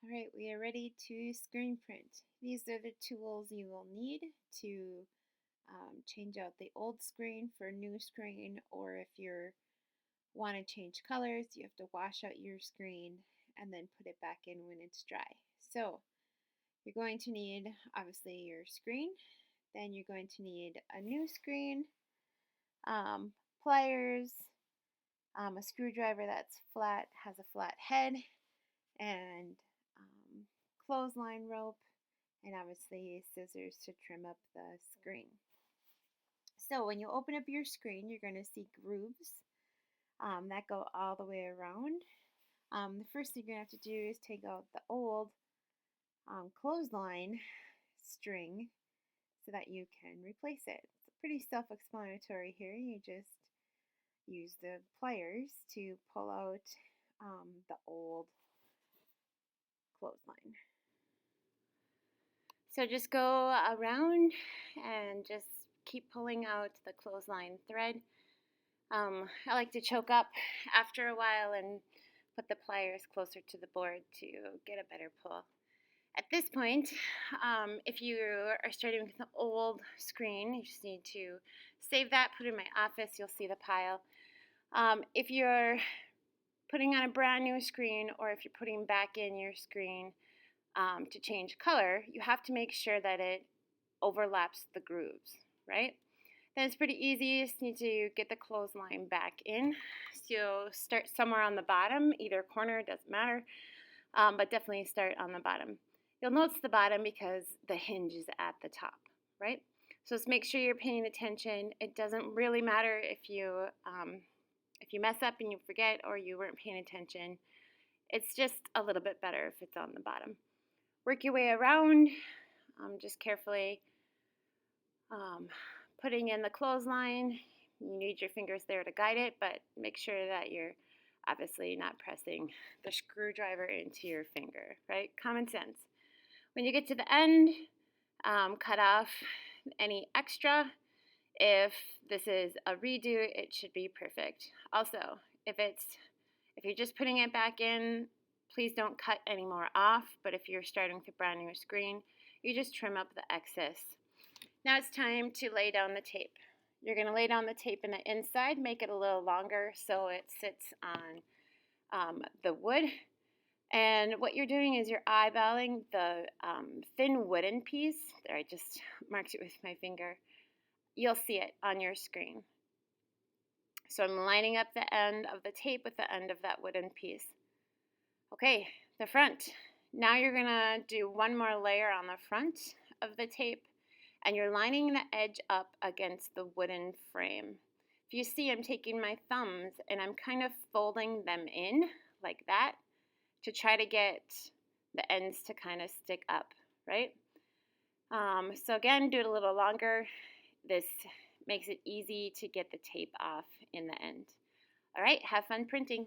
All right, we are ready to screen print. These are the tools you will need to change out the old screen for a new screen, or if you want to change colors, you have to wash out your screen and then put it back in when it's dry. So you're going to need obviously your screen, then you're going to need a new screen, um, pliers, a screwdriver that's flat, has a flat head, and clothesline rope, and obviously scissors to trim up the screen. So when you open up your screen, you're going to see grooves that go all the way around. The first thing you're going to have to do is take out the old clothesline string so that you can replace it. It's pretty self-explanatory here. You just use the pliers to pull out the old clothesline. So just go around and just keep pulling out the clothesline thread. I like to choke up after a while and put the pliers closer to the board to get a better pull. At this point, if you are starting with an old screen, you just need to save that, put it in my office, you'll see the pile. If you're putting on a brand new screen, or if you're putting back in your screen to change color, you have to make sure that it overlaps the grooves, right? Then it's pretty easy. You just need to get the clothesline back in. So start somewhere on the bottom, either corner, doesn't matter, but definitely start on the bottom. You'll notice the bottom because the hinge is at the top, right? So just make sure you're paying attention. It doesn't really matter if you mess up and you forget or you weren't paying attention. It's just a little bit better if it's on the bottom. Work your way around, just carefully putting in the clothesline. You need your fingers there to guide it, but make sure that you're obviously not pressing the screwdriver into your finger, right? Common sense. When you get to the end, cut off any extra. If this is a redo, it should be perfect. Also, if you're just putting it back in, please don't cut any more off, but if you're starting with a brand new screen, you just trim up the excess. Now it's time to lay down the tape. You're going to lay down the tape in the inside, make it a little longer so it sits on the wood. And what you're doing is you're eyeballing the thin wooden piece. There, I just marked it with my finger. You'll see it on your screen. So I'm lining up the end of the tape with the end of that wooden piece. Okay, the front. Now you're going to do one more layer on the front of the tape, and you're lining the edge up against the wooden frame. If you see, I'm taking my thumbs and I'm kind of folding them in like that to try to get the ends to kind of stick up, right? So again, do it a little longer. This makes it easy to get the tape off in the end. All right, have fun printing.